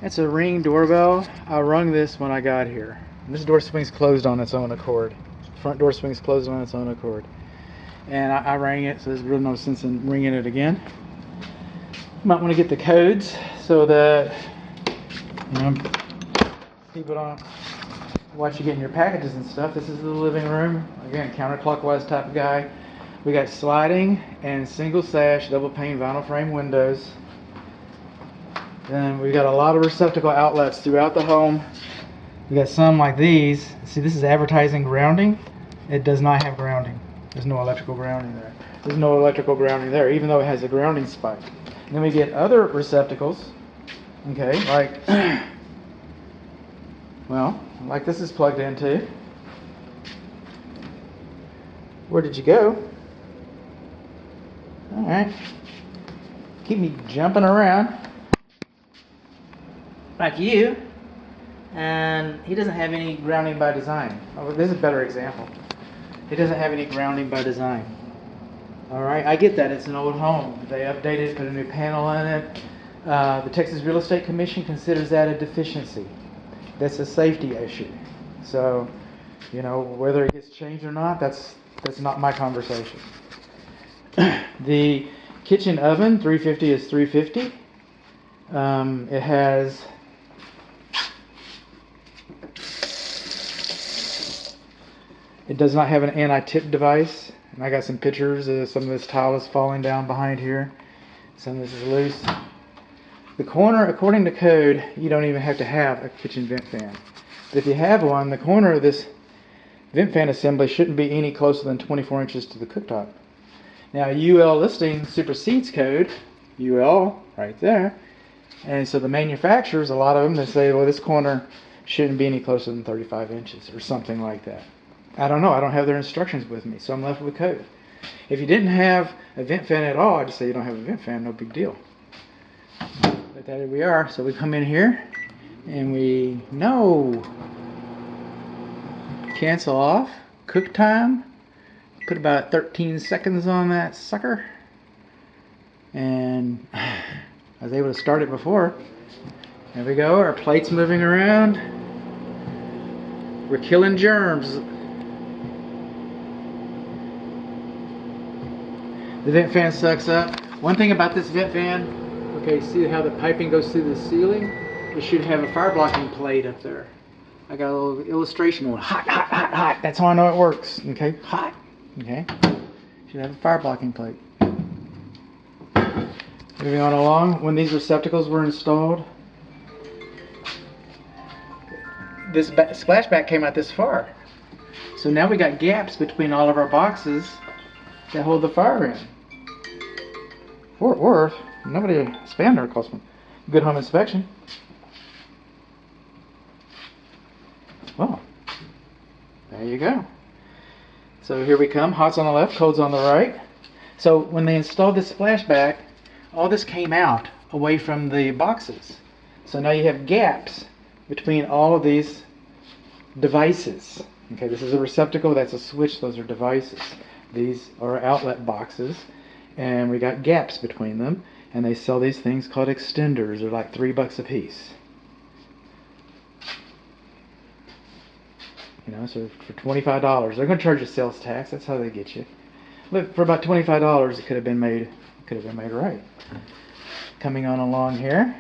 It's a Ring doorbell. I rung this when I got here. This door swing's closed on its own accord. The front door swing's closed on its own accord. And I rang it, so there's really no sense in ringing it again. You might want to get the codes so that people don't watch you getting your packages and stuff. This is the living room. Again, counterclockwise type of guy. We got sliding and single sash, double pane vinyl frame windows. Then we got a lot of receptacle outlets throughout the home. We got some like these. See, this is advertising grounding. It does not have grounding. There's no electrical grounding there. There's no electrical grounding there, even though it has a grounding spike. And then we get other receptacles. Okay, like, well, like this is plugged into. Where did you go? All right. Keep me jumping around. Like you. And he doesn't have any grounding by design. Oh, this is a better example. He doesn't have any grounding by design. All right, I get that. It's an old home. They updated, put a new panel in it. The Texas Real Estate Commission considers that a deficiency. That's a safety issue. So, you know, whether it gets changed or not, that's not my conversation. The kitchen oven, 350 is 350. It has It does not have an anti-tip device. And I got some pictures of some of this tile is falling down behind here. Some of this is loose. The corner, according to code, you don't even have to have a kitchen vent fan. But if you have one, the corner of this vent fan assembly shouldn't be any closer than 24 inches to the cooktop. Now, UL listing supersedes code, UL right there. And so the manufacturers, a lot of them, they say, well, this corner shouldn't be any closer than 35 inches or something like that. I don't know. I don't have their instructions with me, so I'm left with code. If you didn't have a vent fan at all, I'd just say you don't have a vent fan, no big deal. But there we are. So we come in here and we cancel off, cook time, put about 13 seconds on that sucker, and I was able to start it before. There we go, our plate's moving around. We're killing germs. The vent fan sucks up. One thing about this vent fan, okay, see how the piping goes through the ceiling? It should have a fire blocking plate up there. I got a little illustration on hot, hot, hot, hot. That's how I know it works. Okay, hot. Okay, should have a fire blocking plate. Moving on along, when these receptacles were installed, this splashback came out this far. So now we got gaps between all of our boxes that hold the fire in. Fort Worth, nobody spam there calls for good home inspection. Well, there you go. So here we come. Hot's on the left, cold's on the right. So when they installed this splashback, all this came out away from the boxes. So now you have gaps between all of these devices. Okay, this is a receptacle, that's a switch, those are devices. These are outlet boxes, and we got gaps between them, and they sell these things called extenders. They're like $3 a piece. You know, so for $25, they're going to charge you sales tax. That's how they get you. But for about $25, it could have been made. Right. Coming on along here.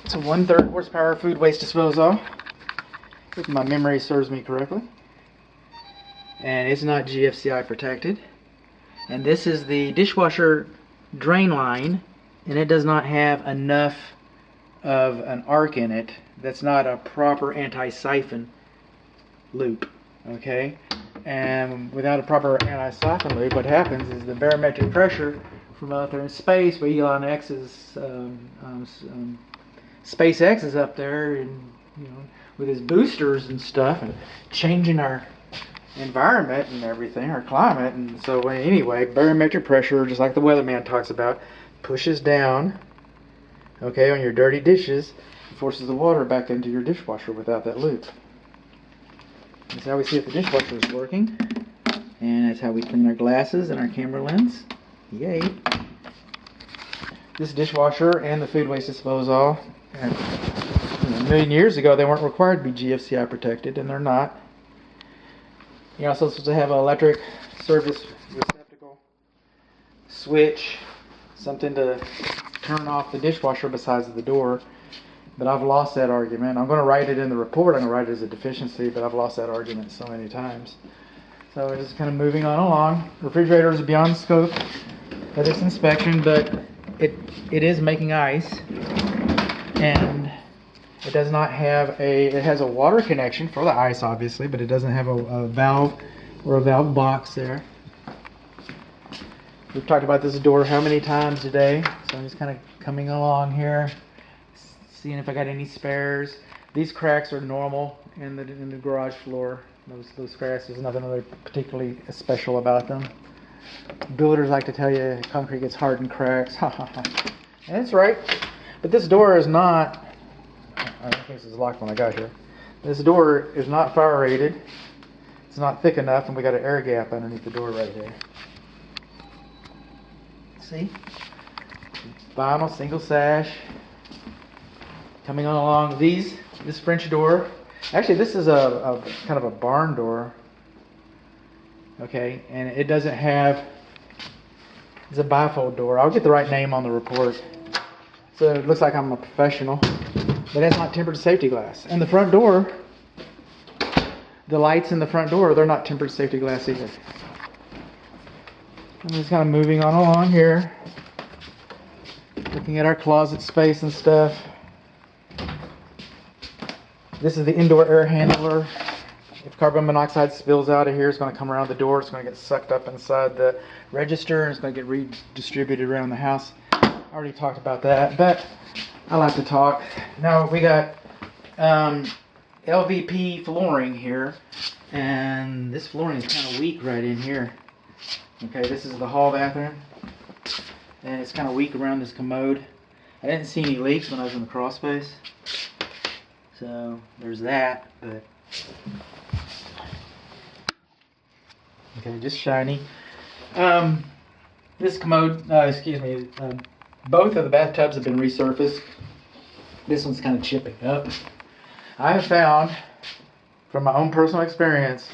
It's a 1/3 horsepower food waste disposal, if my memory serves me correctly. And it's not GFCI protected. And this is the dishwasher drain line, and it does not have enough of an arc in it. That's not a proper anti-siphon loop, okay? And without a proper anti-siphon loop, what happens is the barometric pressure from out there in space, where Elon X's SpaceX is up there, and you know, with his boosters and stuff, and changing our environment and everything, our climate. And so anyway, barometric pressure, just like the weatherman talks about, pushes down, okay, on your dirty dishes, and forces the water back into your dishwasher without that loop. That's how we see if the dishwasher is working. And that's how we clean our glasses and our camera lens. Yay. This dishwasher and the food waste disposal, and a million years ago they weren't required to be GFCI protected, and they're not. You're also supposed to have an electric service receptacle, switch, something to turn off the dishwasher besides the door. But I've lost that argument. I'm going to write it in the report. I'm going to write it as a deficiency, but I've lost that argument so many times. So we're just kind of moving on along. Refrigerator is beyond scope of this inspection, but it is making ice, and it does not have it has a water connection for the ice, obviously, but it doesn't have a valve or a valve box there. We've talked about this door how many times today, so I'm just kind of coming along here, seeing if I got any spares. These cracks are normal in the garage floor. Those cracks, there's nothing really particularly special about them. Builders like to tell you concrete gets hard and cracks. Ha ha ha. And that's right. But this door is not, I think this is locked when I got here. This door is not fire rated. It's not thick enough, and we got an air gap underneath the door right there. See? Vinyl single sash. Coming on along, this French door. Actually, this is a kind of a barn door. Okay, and it doesn't have, it's a bifold door. I'll get the right name on the report. So it looks like I'm a professional, but it's not tempered safety glass. And the front door, the lights in the front door, they're not tempered safety glass either. I'm just kind of moving on along here, looking at our closet space and stuff. This is the indoor air handler. If carbon monoxide spills out of here, it's going to come around the door. It's going to get sucked up inside the register, and it's going to get redistributed around the house. I already talked about that, but I like to talk. Now we got LVP flooring here, and this flooring is kind of weak right in here. Okay, this is the hall bathroom, and it's kind of weak around this commode. I didn't see any leaks when I was in the crawl space, so there's that. But okay, just shiny. This commode, both of the bathtubs have been resurfaced. This one's kind of chipping up. I have found, from my own personal experience,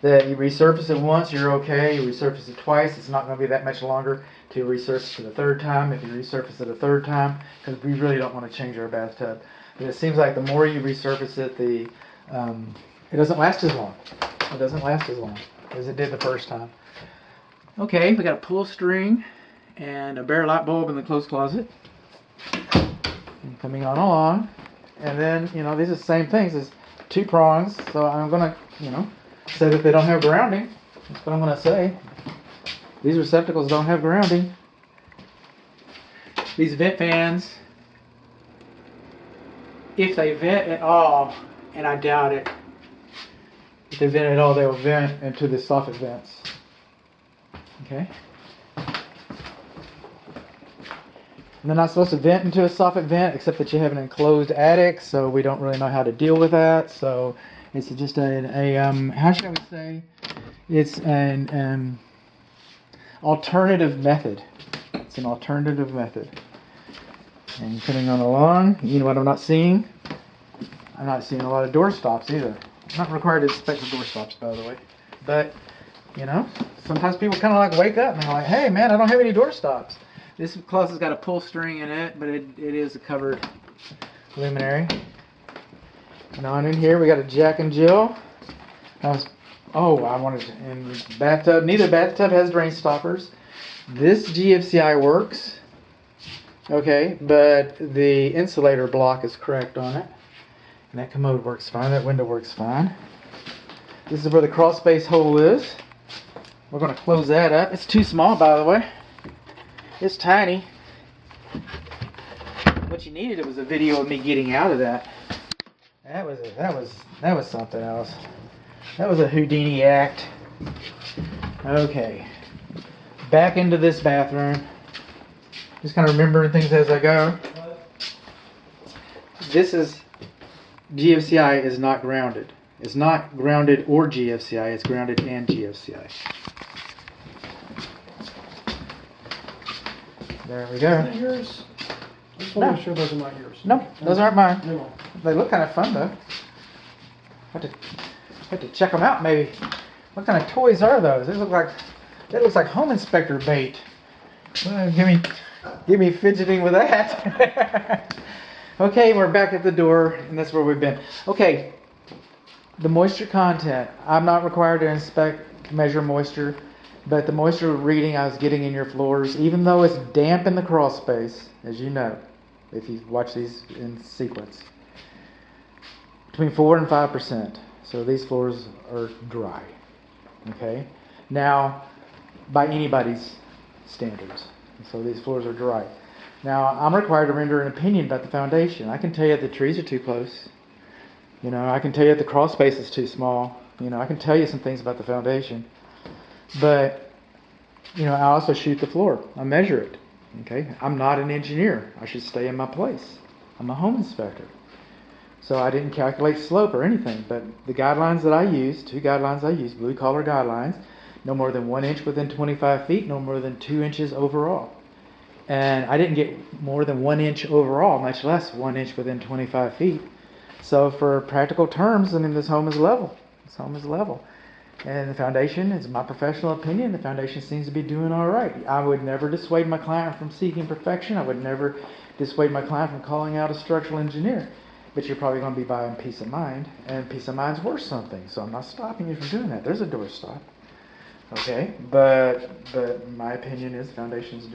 that you resurface it once, you're okay. You resurface it twice, it's not going to be that much longer to resurface it a third time. If you resurface it a third time, because we really don't want to change our bathtub. But it seems like the more you resurface it, it doesn't last as long. It doesn't last as long as it did the first time. Okay, we got a pull string and a bare light bulb in the clothes closet. And coming on along. And then, these are the same things. There's 2 prongs, so I'm going to, say that they don't have grounding. That's what I'm going to say. These receptacles don't have grounding. These vent fans, if they vent at all, and I doubt it, if they vent at all, they will vent into the soffit vents. Okay? And they're not supposed to vent into a soffit vent, except that you have an enclosed attic, so we don't really know how to deal with that. So it's just how should I say? It's an alternative method. It's an alternative method. And coming on along, you know what I'm not seeing? I'm not seeing a lot of door stops either. I'm not required to inspect the door stops, by the way. But, sometimes people kind of like wake up and they're like, hey man, I don't have any door stops. This closet's got a pull string in it, but it is a covered luminary. And on in here we got a Jack and Jill. In the bathtub. Neither bathtub has drain stoppers. This GFCI works. Okay, but the insulator block is cracked on it. And that commode works fine. That window works fine. This is where the crawl space hole is. We're going to close that up. It's too small, by the way. It's tiny. What you needed was a video of me getting out of that. That was something else. That was a Houdini act. Okay. Back into this bathroom. Just kind of remembering things as I go. This is GFCI is not grounded. It's not grounded or GFCI, it's grounded and GFCI. There we Is go. that yours? I just want to No. make sure those are not yours. Nope, those aren't mine. No. They look kind of fun though. Have to check them out maybe. What kind of toys are those? That looks like home inspector bait. Well, give me fidgeting with that. Okay, we're back at the door, and that's where we've been. Okay, the moisture content. I'm not required to measure moisture, but the moisture reading I was getting in your floors, even though it's damp in the crawl space, as you know, if you watch these in sequence, between 4 and 5%. So these floors are dry. Okay, now by anybody's standards, so these floors are dry. Now I'm required to render an opinion about the foundation. I can tell you the trees are too close. You know, I can tell you the crawl space is too small. You know, I can tell you some things about the foundation. But, you know, I also shoot the floor. I measure it. Okay? I'm not an engineer. I should stay in my place. I'm a home inspector. So I didn't calculate slope or anything. But the guidelines that I use, 2 guidelines I use, blue collar guidelines, no more than 1 inch within 25 feet, no more than 2 inches overall. And I didn't get more than 1 inch overall, much less 1 inch within 25 feet. So for practical terms, I mean, this home is level. This home is level. And the foundation, is my professional opinion, the foundation seems to be doing all right. I would never dissuade my client from seeking perfection. I would never dissuade my client from calling out a structural engineer. But you're probably going to be buying peace of mind, and peace of mind's worth something. So I'm not stopping you from doing that. There's a doorstop. Okay? But my opinion is the foundation's